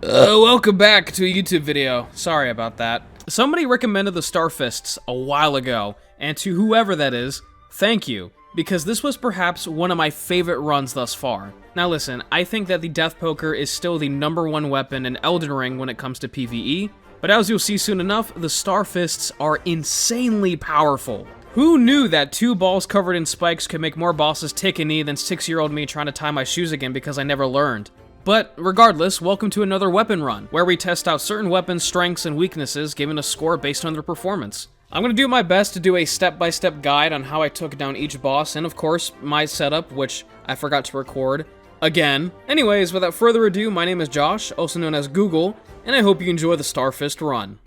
Welcome back to a YouTube video. Sorry about that. Somebody recommended the Starfists a while ago, and to whoever that is, thank you, because this was perhaps one of my favorite runs thus far. Now listen, I think that the Death Poker is still the #1 weapon in Elden Ring when it comes to PvE, but as you'll see soon enough, the Starfists are insanely powerful. Who knew that 2 balls covered in spikes could make more bosses take a knee than 6-year-old me trying to tie my shoes again because I never learned? But regardless, welcome to another weapon run, where we test out certain weapons' strengths and weaknesses, giving a score based on their performance. I'm going to do my best to do a step-by-step guide on how I took down each boss, and of course, my setup, which I forgot to record again. Anyways, without further ado, my name is Josh, also known as Google, and I hope you enjoy the Starfist run.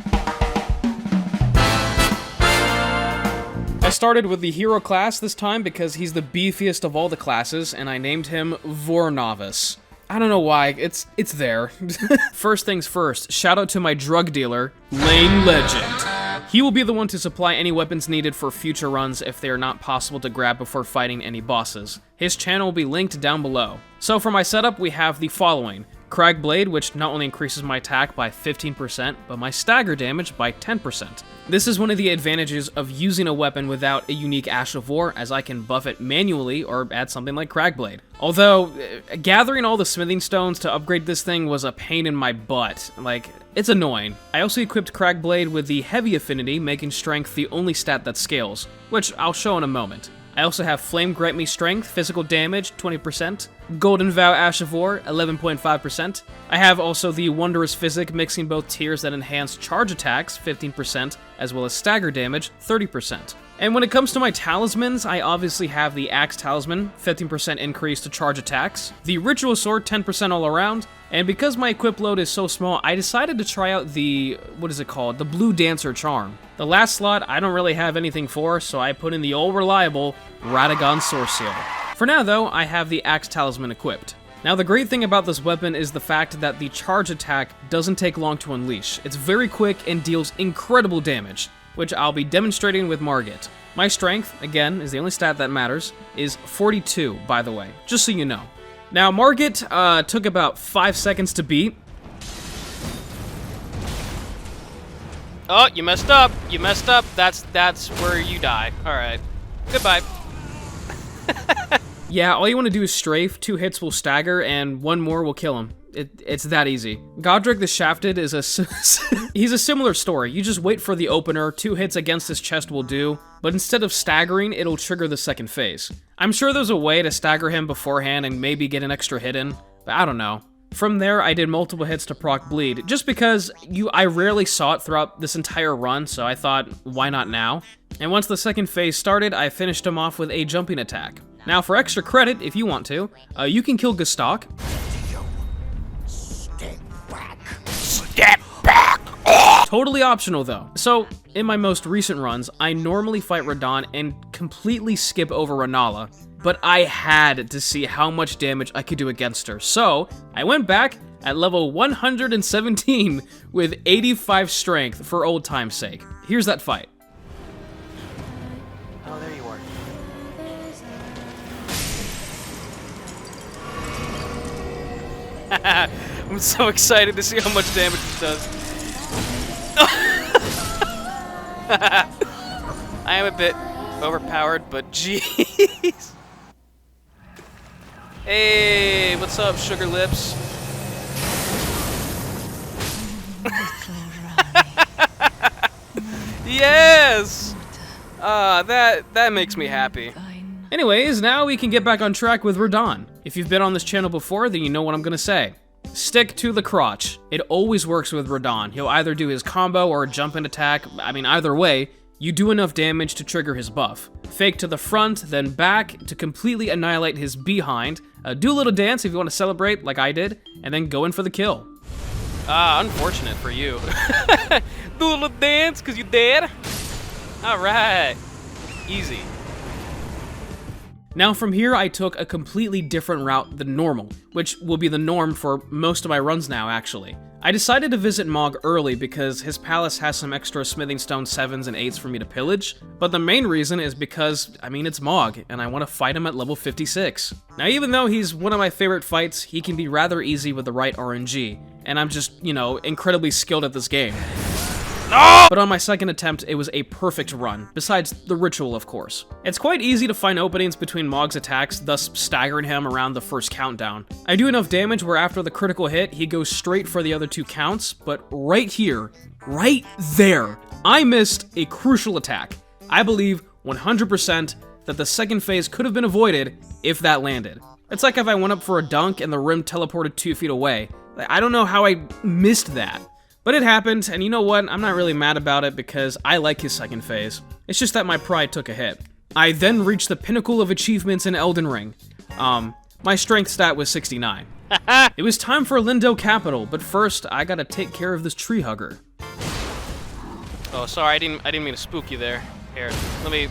I started with the hero class this time because he's the beefiest of all the classes, and I named him Vornovis. I don't know why, it's there. First things first, shout out to my drug dealer, Lane Legend. He will be the one to supply any weapons needed for future runs if they are not possible to grab before fighting any bosses. His channel will be linked down below. So for my setup, we have the following. Crag Blade, which not only increases my attack by 15%, but my stagger damage by 10%. This is one of the advantages of using a weapon without a unique Ash of War, as I can buff it manually or add something like Crag Blade. Although, gathering all the smithing stones to upgrade this thing was a pain in my butt. Like, it's annoying. I also equipped Crag Blade with the Heavy Affinity, making Strength the only stat that scales, which I'll show in a moment. I also have Flame Grant Me Strength, Physical Damage, 20%, Golden Vow Ash of War, 11.5%. I have also the Wondrous Physic, mixing both tiers that enhance charge attacks, 15%, as well as stagger damage, 30%. And when it comes to my talismans, I obviously have the Axe Talisman, 15% increase to charge attacks, the Ritual Sword, 10% all around, and because my equip load is so small, I decided to try out the, the Blue Dancer Charm. The last slot I don't really have anything for, so I put in the old reliable Radagon Sword Seal. For now though, I have the Axe Talisman equipped. Now the great thing about this weapon is the fact that the charge attack doesn't take long to unleash. It's very quick and deals incredible damage, which I'll be demonstrating with Margit. My strength, again, is the only stat that matters, is 42, by the way, just so you know. Now, Margit took about 5 seconds to beat. Oh, you messed up. You messed up. That's where you die. All right. Goodbye. Yeah, all you want to do is strafe, 2 hits will stagger, and 1 more will kill him. It's that easy. Godric the Shafted is he's a similar story. You just wait for the opener, 2 hits against his chest will do, but instead of staggering, it'll trigger the second phase. I'm sure there's a way to stagger him beforehand and maybe get an extra hit in, but I don't know. From there, I did multiple hits to proc bleed, just because I rarely saw it throughout this entire run, so I thought, why not now? And once the second phase started, I finished him off with a jumping attack. Now for extra credit, if you want to, you can kill Gestalk. Step back! Totally optional though. So, in my most recent runs, I normally fight Radahn and completely skip over Rennala, but I had to see how much damage I could do against her. So, I went back at level 117 with 85 strength for old time's sake. Here's that fight. Oh, there you are. I'm so excited to see how much damage it does. I am a bit overpowered, but jeez. Hey, what's up, Sugar Lips? Yes! That makes me happy. Anyways, now we can get back on track with Radahn. If you've been on this channel before, then you know what I'm gonna say. Stick to the crotch. It always works with Radahn. He'll either do his combo or jump and attack. I mean, either way, you do enough damage to trigger his buff. Fake to the front, then back to completely annihilate his behind. Do a little dance if you want to celebrate, like I did, and then go in for the kill. Unfortunate for you. Do a little dance, cause you dead? Alright. Easy. Now from here, I took a completely different route than normal, which will be the norm for most of my runs now, actually. I decided to visit Mog early because his palace has some extra smithing stone 7s and 8s for me to pillage, but the main reason is because, I mean, it's Mog, and I want to fight him at level 56. Now even though he's one of my favorite fights, he can be rather easy with the right RNG, and I'm just, you know, incredibly skilled at this game. No! But on my second attempt, it was a perfect run, besides the ritual, of course. It's quite easy to find openings between Mog's attacks, thus staggering him around the first countdown. I do enough damage where after the critical hit, he goes straight for the other 2 counts, but right here, right there, I missed a crucial attack. I believe 100% that the second phase could have been avoided if that landed. It's like if I went up for a dunk and the rim teleported 2 feet away. I don't know how I missed that. But it happened, and you know what? I'm not really mad about it because I like his second phase. It's just that my pride took a hit. I then reached the pinnacle of achievements in Elden Ring. My strength stat was 69. It was time for Lindo Capital, but first, I gotta take care of this tree hugger. Oh, sorry, I didn't mean to spook you there. Here, let me...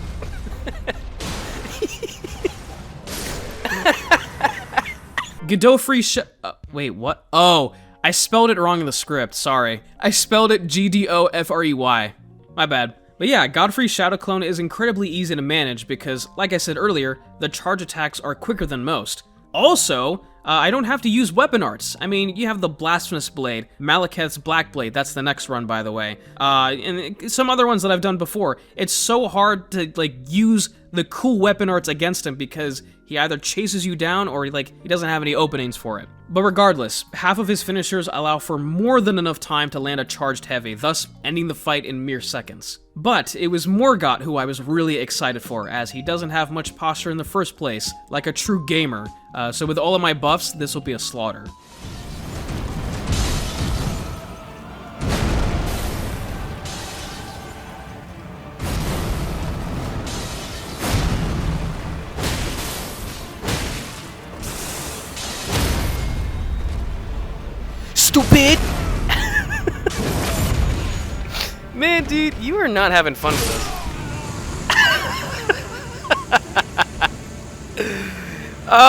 Godofrey wait, what? Oh, I spelled it wrong in the script, sorry. I spelled it Gdofrey. My bad. But yeah, Godfrey's Shadow Clone is incredibly easy to manage because, like I said earlier, the charge attacks are quicker than most. Also, I don't have to use weapon arts. I mean, you have the Blasphemous Blade, Malekith's Black Blade, that's the next run, by the way, and some other ones that I've done before. It's so hard to, like, use the cool weapon arts against him because he either chases you down or, like, he doesn't have any openings for it. But regardless, half of his finishers allow for more than enough time to land a charged heavy, thus ending the fight in mere seconds. But it was Morgott who I was really excited for, as he doesn't have much posture in the first place, like a true gamer, so with all of my buffs, this will be a slaughter. Stupid! Man, dude, you are not having fun with this.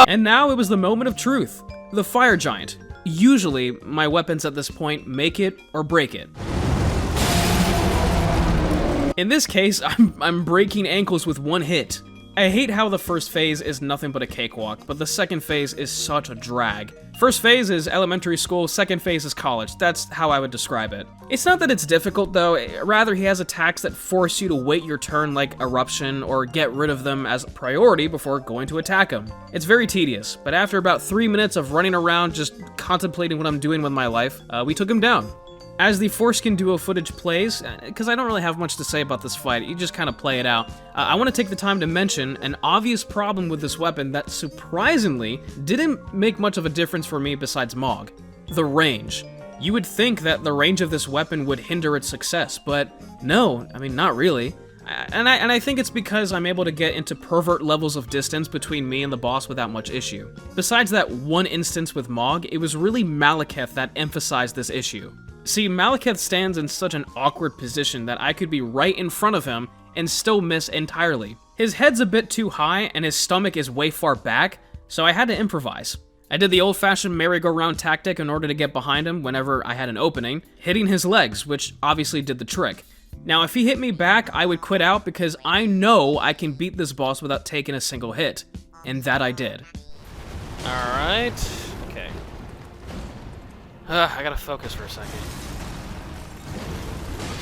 And now it was the moment of truth. The Fire Giant. Usually, my weapons at this point make it or break it. In this case, I'm breaking ankles with one hit. I hate how the first phase is nothing but a cakewalk, but the second phase is such a drag. First phase is elementary school, second phase is college. That's how I would describe it. It's not that it's difficult though, rather he has attacks that force you to wait your turn like Eruption or get rid of them as a priority before going to attack him. It's very tedious, but after about 3 minutes of running around just contemplating what I'm doing with my life, we took him down. As the Foreskin Duo footage plays, because I don't really have much to say about this fight, you just kind of play it out, I want to take the time to mention an obvious problem with this weapon that surprisingly didn't make much of a difference for me besides Mog. The range. You would think that the range of this weapon would hinder its success, but no, I mean, not really. And I think it's because I'm able to get into pervert levels of distance between me and the boss without much issue. Besides that one instance with Mog, it was really Malekith that emphasized this issue. See, Malekith stands in such an awkward position that I could be right in front of him and still miss entirely. His head's a bit too high and his stomach is way far back, so I had to improvise. I did the old-fashioned merry-go-round tactic in order to get behind him whenever I had an opening, hitting his legs, which obviously did the trick. Now, if he hit me back, I would quit out because I know I can beat this boss without taking a single hit. And that I did. Alright. Okay. I gotta focus for a second.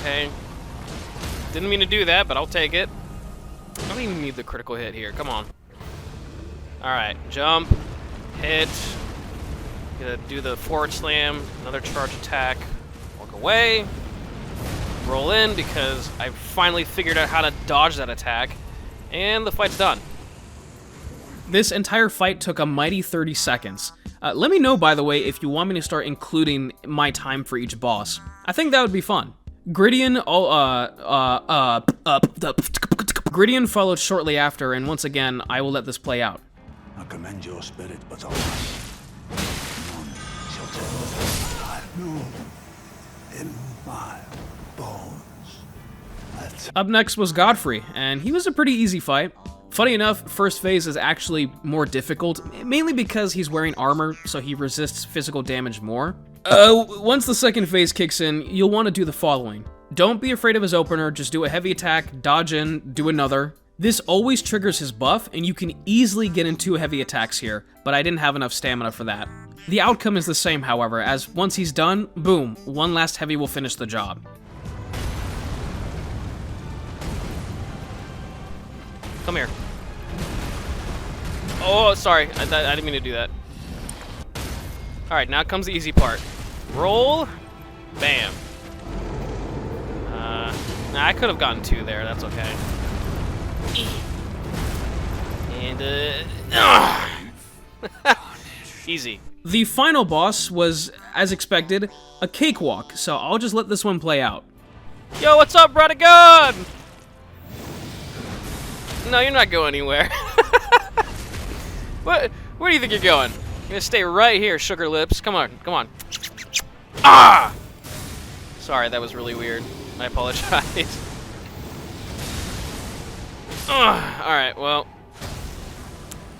Okay. Didn't mean to do that, but I'll take it. I don't even need the critical hit here. Come on. Alright. Jump. Hit. Gonna do the forward slam. Another charge attack. Walk away. Roll in because I finally figured out how to dodge that attack. And the fight's done. This entire fight took a mighty 30 seconds. Let me know, by the way, if you want me to start including my time for each boss. I think that would be fun. Grydion followed shortly after, and once again, I will let this play out. I commend your spirit, but alas, none shall take no in my bones. Up next was Godfrey, and he was a pretty easy fight. Funny enough, first phase is actually more difficult, mainly because he's wearing armor, so he resists physical damage more. Once the second phase kicks in, you'll want to do the following. Don't be afraid of his opener, just do a heavy attack, dodge in, do another. This always triggers his buff, and you can easily get in 2 heavy attacks here, but I didn't have enough stamina for that. The outcome is the same, however, as once he's done, boom, one last heavy will finish the job. Come here. Oh, sorry. I didn't mean to do that. Alright, now comes the easy part. Roll. Bam. Nah, I could have gotten 2 there. That's okay. And, easy. The final boss was, as expected, a cakewalk, so I'll just let this one play out. Yo, what's up, brother God? No, you're not going anywhere. Where do you think you're going? You're gonna stay right here, sugar lips. Come on, come on. Ah! Sorry, that was really weird. I apologize. Alright, well.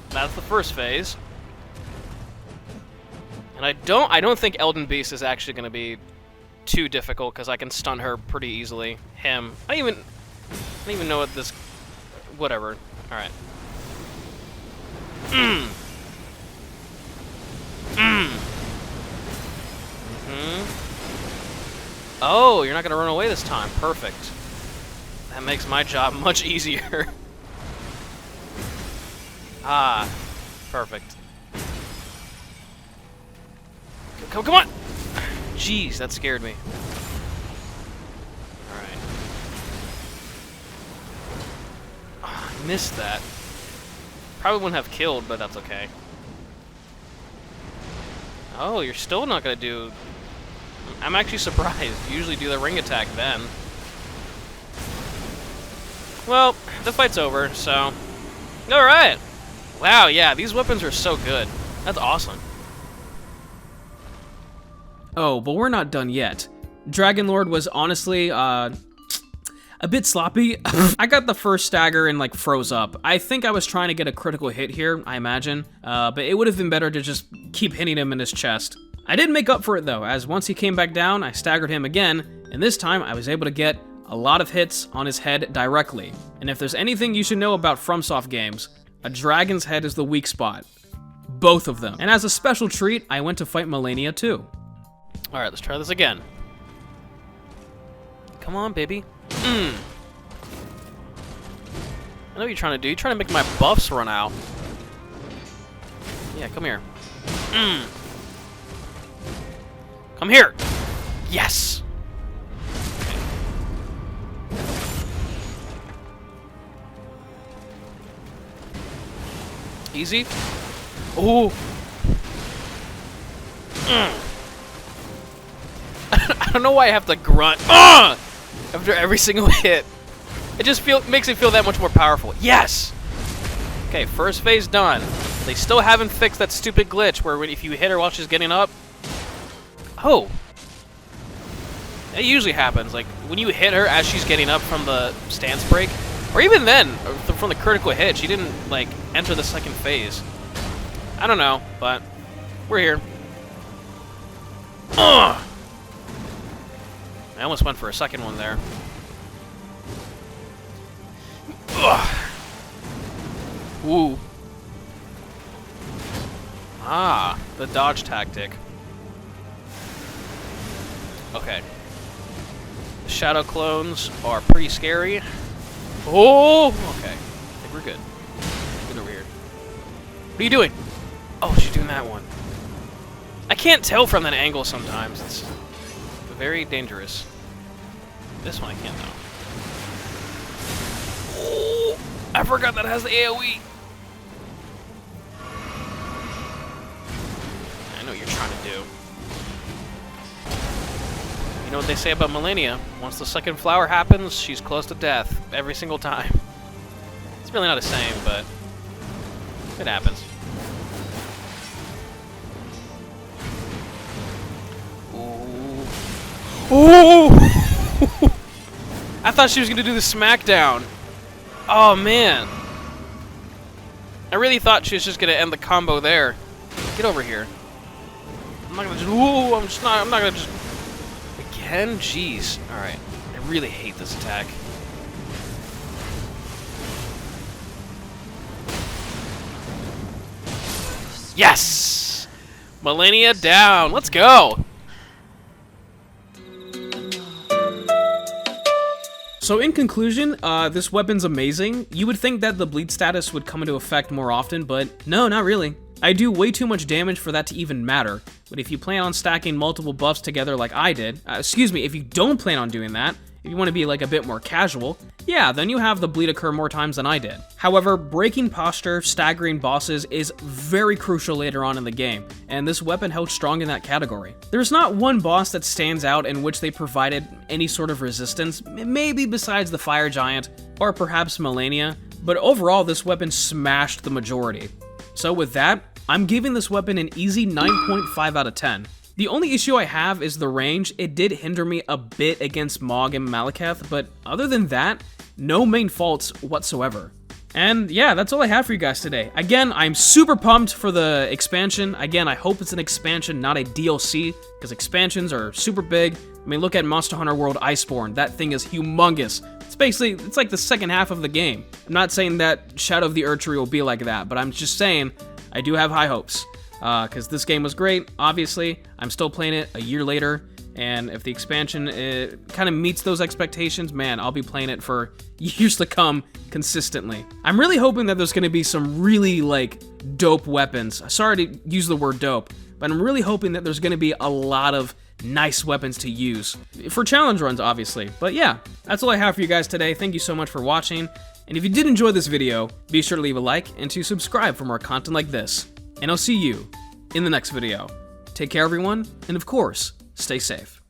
That's the first phase. And I don't think Elden Beast is actually gonna be too difficult because I can stun her pretty easily. Him. I don't even know what this. Whatever. Alright. Oh, you're not gonna run away this time. Perfect. That makes my job much easier. Ah, perfect. Come on! Jeez, that scared me. Alright. Oh, I missed that. Probably wouldn't have killed, but that's okay. Oh, you're still not gonna do... I'm actually surprised. You usually do the ring attack then. Well, the fight's over, so... Alright! Wow, yeah, these weapons are so good. That's awesome. Oh, but we're not done yet. Dragon Lord was honestly, a bit sloppy. I got the first stagger and, like, froze up. I think I was trying to get a critical hit here, I imagine. But it would have been better to just keep hitting him in his chest. I did make up for it, though, as once he came back down, I staggered him again, and this time I was able to get a lot of hits on his head directly. And if there's anything you should know about FromSoft games, a dragon's head is the weak spot. Both of them. And as a special treat, I went to fight Malenia too. Alright, let's try this again. Come on, baby. I know what you're trying to do. You're trying to make my buffs run out. Yeah, come here. Come here! Yes! Easy. Ooh. I don't know why I have to grunt after every single hit. It just makes it feel that much more powerful. Yes! Okay, first phase done. They still haven't fixed that stupid glitch where if you hit her while she's getting up... Oh. That usually happens. Like, when you hit her as she's getting up from the stance break, or even then, from the critical hit, she didn't, like, enter the second phase. I don't know, but we're here. I almost went for a second one there. Ooh. Ah, the dodge tactic. Okay. The shadow clones are pretty scary. Oh! Okay. I think we're good. Get over here. What are you doing? Oh, she's doing that one. I can't tell from that angle sometimes. It's very dangerous. This one I can't though. Oh! I forgot that has the AoE. I know what you're trying to do. You know what they say about Malenia? Once the second flower happens, she's close to death every single time. It's really not a saying, but it happens. Ooh. I thought she was gonna do the smackdown. Oh man. I really thought she was just gonna end the combo there. Get over here. I'm not gonna just. Ooh, I'm not gonna just. Again? Jeez. Alright. I really hate this attack. Yes! Millennia down. Let's go. So in conclusion, this weapon's amazing. You would think that the bleed status would come into effect more often, but no, not really. I do way too much damage for that to even matter, but if you plan on stacking multiple buffs together like I did, if you don't plan on doing that, if you want to be like a bit more casual, yeah, then you have the bleed occur more times than I did. However, breaking posture, staggering bosses is very crucial later on in the game, and this weapon held strong in that category. There's not one boss that stands out in which they provided any sort of resistance, maybe besides the Fire Giant, or perhaps Millennia, but overall this weapon smashed the majority. So with that, I'm giving this weapon an easy 9.5 out of 10. The only issue I have is the range. It did hinder me a bit against Mog and Malekith, but other than that, no main faults whatsoever. And yeah, that's all I have for you guys today. Again, I'm super pumped for the expansion. Again, I hope it's an expansion, not a DLC, because expansions are super big. I mean, look at Monster Hunter World Iceborne. That thing is humongous. It's like the second half of the game. I'm not saying that Shadow of the Erdtree will be like that, but I'm just saying I do have high hopes. Because this game was great, obviously. I'm still playing it a year later, and if the expansion kind of meets those expectations, man, I'll be playing it for years to come consistently. I'm really hoping that there's going to be some really, like, dope weapons. Sorry to use the word dope, but I'm really hoping that there's going to be a lot of nice weapons to use. For challenge runs, obviously. But yeah, that's all I have for you guys today. Thank you so much for watching. And if you did enjoy this video, be sure to leave a like and to subscribe for more content like this. And I'll see you in the next video. Take care, everyone, and of course, stay safe.